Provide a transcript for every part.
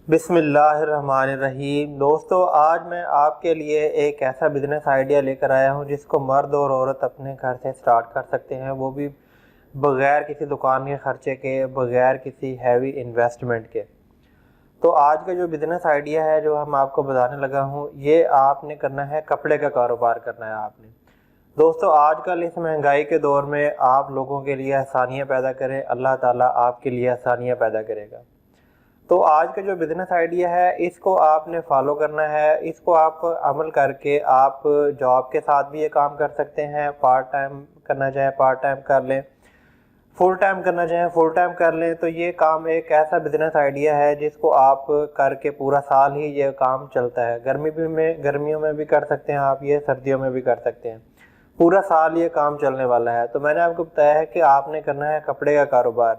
بسم اللہ الرحمن الرحیم۔ دوستو، آج میں آپ کے لیے ایک ایسا بزنس آئیڈیا لے کر آیا ہوں جس کو مرد اور عورت اپنے گھر سے سٹارٹ کر سکتے ہیں، وہ بھی بغیر کسی دکان کے خرچے کے، بغیر کسی ہیوی انویسٹمنٹ کے۔ تو آج کا جو بزنس آئیڈیا ہے جو ہم آپ کو بتانے لگا ہوں، یہ آپ نے کرنا ہے، کپڑے کا کاروبار کرنا ہے آپ نے۔ دوستو، آج کل اس مہنگائی کے دور میں آپ لوگوں کے لیے آسانیاں پیدا کریں، اللہ تعالیٰ آپ کے لیے آسانیاں پیدا کرے گا۔ تو آج کا جو بزنس آئیڈیا ہے اس کو آپ نے فالو کرنا ہے، اس کو آپ عمل کر کے آپ جاب کے ساتھ بھی یہ کام کر سکتے ہیں، پارٹ ٹائم کرنا چاہیں پارٹ ٹائم کر لیں، فل ٹائم کرنا چاہیں فل ٹائم کر لیں۔ تو یہ کام ایک ایسا بزنس آئیڈیا ہے جس کو آپ کر کے پورا سال ہی یہ کام چلتا ہے۔ گرمیوں میں بھی کر سکتے ہیں آپ، یہ سردیوں میں بھی کر سکتے ہیں، پورا سال یہ کام چلنے والا ہے۔ تو میں نے آپ کو بتایا ہے کہ آپ نے کرنا ہے کپڑے کا کاروبار۔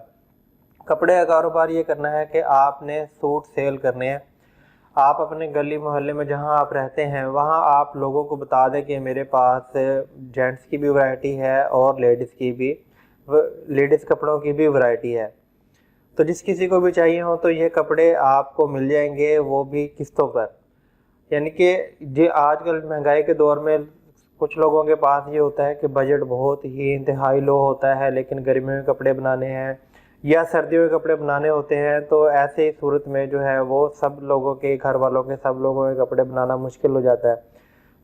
کپڑے کا کاروبار یہ کرنا ہے کہ آپ نے سوٹ سیل کرنے ہیں۔ آپ اپنے گلی محلے میں جہاں آپ رہتے ہیں وہاں آپ لوگوں کو بتا دیں کہ میرے پاس جینٹس کی بھی ورائٹی ہے اور لیڈیز کپڑوں کی بھی ورائٹی ہے۔ تو جس کسی کو بھی چاہیے ہو تو یہ کپڑے آپ کو مل جائیں گے، وہ بھی قسطوں پر۔ یعنی کہ آج کل مہنگائی کے دور میں کچھ لوگوں کے پاس یہ ہوتا ہے کہ بجٹ بہت ہی انتہائی لو ہوتا ہے، لیکن گرمیوں میں کپڑے بنانے ہیں یا سردیوں کے کپڑے بنانے ہوتے ہیں، تو ایسے ہی صورت میں جو ہے وہ سب لوگوں کے، گھر والوں کے سب لوگوں کے کپڑے بنانا مشکل ہو جاتا ہے۔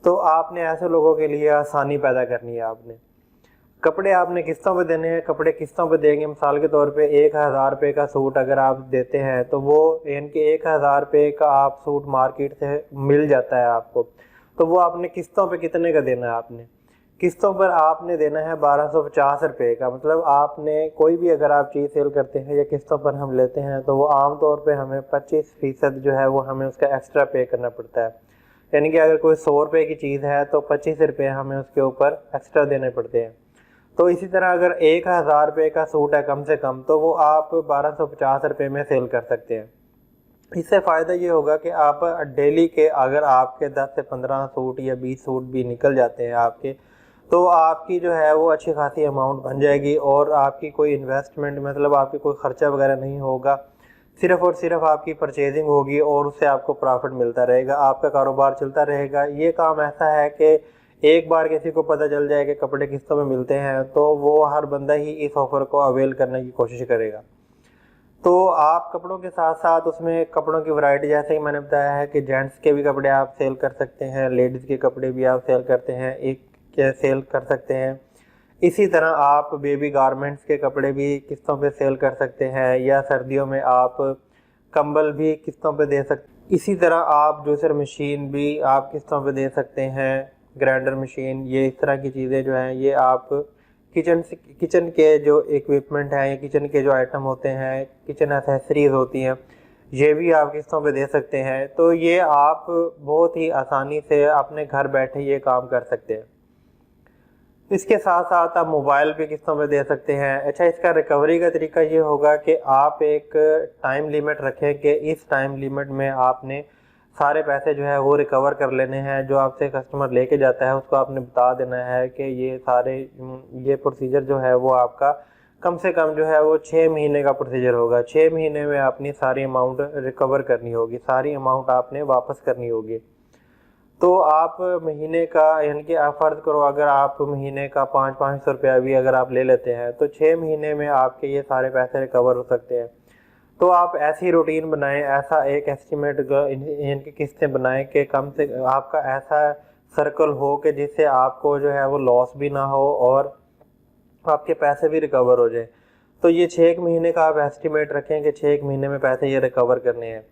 تو آپ نے ایسے لوگوں کے لیے آسانی پیدا کرنی ہے۔ آپ نے کپڑے آپ نے قسطوں پہ دینے ہیں، کپڑے قسطوں پہ دیں گے۔ مثال کے طور پہ 1000 روپے کا سوٹ اگر آپ دیتے ہیں تو وہ یعنی کہ 1000 روپے کا آپ سوٹ مارکیٹ سے مل جاتا ہے آپ کو، تو وہ آپ نے قسطوں پہ کتنے کا دینا ہے؟ آپ نے قسطوں پر آپ نے دینا ہے 1250 روپے کا۔ مطلب آپ نے کوئی بھی اگر آپ چیز سیل کرتے ہیں یا قسطوں پر ہم لیتے ہیں تو وہ عام طور پہ ہمیں 25% جو ہے وہ ہمیں اس کا ایکسٹرا پے کرنا پڑتا ہے۔ یعنی کہ اگر کوئی 100 روپے کی چیز ہے تو 25 روپے ہمیں اس کے اوپر ایکسٹرا دینے پڑتے ہیں۔ تو اسی طرح اگر 1000 روپے کا سوٹ ہے کم سے کم تو وہ آپ 1250 روپے میں سیل کر سکتے ہیں۔ اس سے فائدہ یہ ہوگا کہ آپ ڈیلی کے اگر آپ کے 10 سے 15 سوٹ یا 20 سوٹ بھی نکل جاتے ہیں آپ کے، تو آپ کی جو ہے وہ اچھی خاصی اماؤنٹ بن جائے گی، اور آپ کی کوئی انویسٹمنٹ مطلب آپ کی کوئی خرچہ وغیرہ نہیں ہوگا، صرف اور صرف آپ کی پرچیزنگ ہوگی اور اس سے آپ کو پرافٹ ملتا رہے گا، آپ کا کاروبار چلتا رہے گا۔ یہ کام ایسا ہے کہ ایک بار کسی کو پتہ چل جائے کہ کپڑے قسطوں میں ملتے ہیں تو وہ ہر بندہ ہی اس آفر کو اویل کرنے کی کوشش کرے گا۔ تو آپ کپڑوں کے ساتھ ساتھ اس میں کپڑوں کی ورائٹی، جیسے کہ میں نے بتایا ہے کہ جینٹس کے بھی کپڑے آپ سیل کر سکتے ہیں، لیڈیز کے کپڑے بھی آپ سیل کرتے ہیں، سیل کر سکتے ہیں۔ اسی طرح آپ بیبی گارمنٹس کے کپڑے بھی قسطوں پہ سیل کر سکتے ہیں، یا سردیوں میں آپ کمبل بھی قسطوں پہ دے سکتے ہیں۔ اسی طرح آپ جوسر مشین بھی آپ قسطوں پہ دے سکتے ہیں، گرائنڈر مشین، یہ اس طرح کی چیزیں جو ہیں یہ آپ کچن کے جو ایکوپمنٹ ہیں یا کچن کے جو آئٹم ہوتے ہیں، کچن ایسیسریز ہوتی ہیں، یہ بھی آپ قسطوں پہ دے سکتے ہیں۔ تو یہ آپ بہت ہی آسانی سے اپنے گھر بیٹھے یہ کام کر سکتے ہیں۔ اس کے ساتھ ساتھ آپ موبائل بھی قسطوں پہ دے سکتے ہیں۔ اچھا، اس کا ریکوری کا طریقہ یہ ہوگا کہ آپ ایک ٹائم لیمٹ رکھیں کہ اس ٹائم لیمٹ میں آپ نے سارے پیسے جو ہے وہ ریکور کر لینے ہیں۔ جو آپ سے کسٹمر لے کے جاتا ہے اس کو آپ نے بتا دینا ہے کہ یہ پروسیجر جو ہے وہ آپ کا کم سے کم جو ہے وہ 6 مہینے کا پروسیجر ہوگا۔ 6 مہینے میں اپنی ساری اماؤنٹ ریکور کرنی ہوگی، ساری اماؤنٹ آپ نے واپس کرنی ہوگی۔ تو آپ مہینے کا یعنی کہ آپ فرض کرو اگر آپ مہینے کا 500 روپیہ بھی اگر آپ لے لیتے ہیں تو 6 مہینے میں آپ کے یہ سارے پیسے ریکور ہو سکتے ہیں۔ تو آپ ایسی روٹین بنائیں، ایسا ایک ایسٹیمیٹ یعنی کہ قسطیں بنائیں کہ کم سے آپ کا ایسا سرکل ہو کہ جس سے آپ کو جو ہے وہ لاس بھی نہ ہو اور آپ کے پیسے بھی ریکور ہو جائیں۔ تو یہ 6 مہینے کا آپ ایسٹیمیٹ رکھیں کہ 6 مہینے میں پیسے یہ ریکور کرنے ہیں۔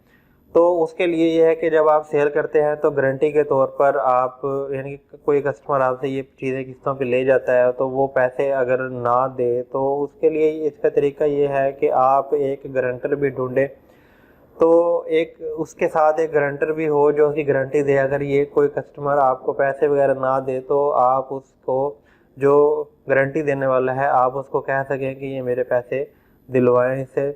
تو اس کے لیے یہ ہے کہ جب آپ سیل کرتے ہیں تو گارنٹی کے طور پر آپ یعنی کہ کوئی کسٹمر آپ سے یہ چیزیں قسطوں پہ لے جاتا ہے تو وہ پیسے اگر نہ دے تو اس کے لیے اس کا طریقہ یہ ہے کہ آپ ایک گارنٹر بھی ڈھونڈیں، تو اس کے ساتھ ایک گارنٹر بھی ہو جو اس کی گارنٹی دے۔ اگر یہ کوئی کسٹمر آپ کو پیسے وغیرہ نہ دے تو آپ اس کو جو گارنٹی دینے والا ہے آپ اس کو کہہ سکیں کہ یہ میرے پیسے دلوائیں اس سے۔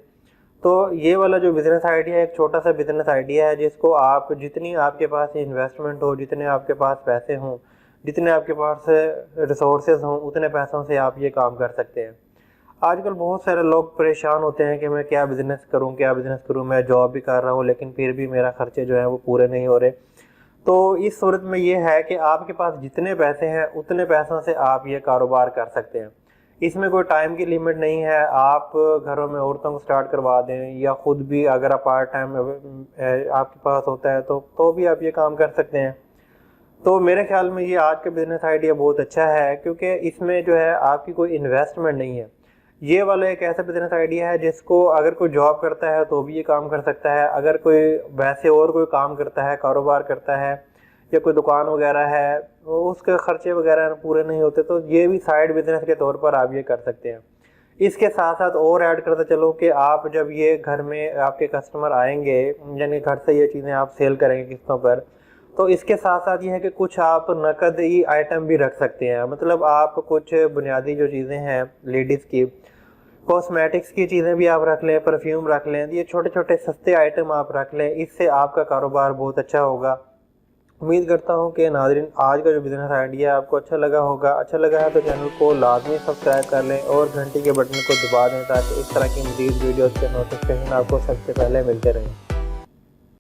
تو یہ والا جو بزنس آئیڈیا ہے ایک چھوٹا سا بزنس آئیڈیا ہے جس کو آپ جتنی آپ کے پاس انویسٹمنٹ ہو، جتنے آپ کے پاس پیسے ہوں، جتنے آپ کے پاس ریسورسز ہوں، اتنے پیسوں سے آپ یہ کام کر سکتے ہیں۔ آج کل بہت سارے لوگ پریشان ہوتے ہیں کہ میں کیا بزنس کروں، میں جاب بھی کر رہا ہوں لیکن پھر بھی میرا خرچے جو ہیں وہ پورے نہیں ہو رہے۔ تو اس صورت میں یہ ہے کہ آپ کے پاس جتنے پیسے ہیں اتنے پیسوں سے آپ یہ کاروبار کر سکتے ہیں۔ اس میں کوئی ٹائم کی لیمٹ نہیں ہے، آپ گھروں میں عورتوں کو سٹارٹ کروا دیں یا خود بھی اگر آپ پارٹ ٹائم آپ کے پاس ہوتا ہے تو بھی آپ یہ کام کر سکتے ہیں۔ تو میرے خیال میں یہ آج کا بزنس آئیڈیا بہت اچھا ہے، کیونکہ اس میں جو ہے آپ کی کوئی انویسٹمنٹ نہیں ہے۔ یہ والا ایک ایسا بزنس آئیڈیا ہے جس کو اگر کوئی جاب کرتا ہے تو بھی یہ کام کر سکتا ہے، اگر کوئی ویسے اور کوئی کام کرتا ہے، کاروبار کرتا ہے یا کوئی دکان وغیرہ ہے، اس کے خرچے وغیرہ پورے نہیں ہوتے تو یہ بھی سائیڈ بزنس کے طور پر آپ یہ کر سکتے ہیں۔ اس کے ساتھ ساتھ اور ایڈ کرتا چلو کہ آپ جب یہ گھر میں آپ کے کسٹمر آئیں گے، یعنی گھر سے یہ چیزیں آپ سیل کریں گے قسطوں پر، تو اس کے ساتھ ساتھ یہ ہے کہ کچھ آپ نقدی آئٹم بھی رکھ سکتے ہیں۔ مطلب آپ کچھ بنیادی جو چیزیں ہیں لیڈیز کی، کاسمیٹکس کی چیزیں بھی آپ رکھ لیں، پرفیوم رکھ لیں، یہ چھوٹے چھوٹے سستے آئٹم آپ رکھ لیں، اس سے آپ کا کاروبار بہت اچھا ہوگا۔ امید کرتا ہوں کہ ناظرین آج کا جو بزنس آئیڈیا آپ کو اچھا لگا ہوگا۔ اچھا لگا ہے تو چینل کو لازمی سبسکرائب کر لیں اور گھنٹی کے بٹن کو دبا دیں تاکہ اس طرح کی مزید ویڈیوز کے نوٹیفیکیشن آپ کو سب سے پہلے ملتے رہیں۔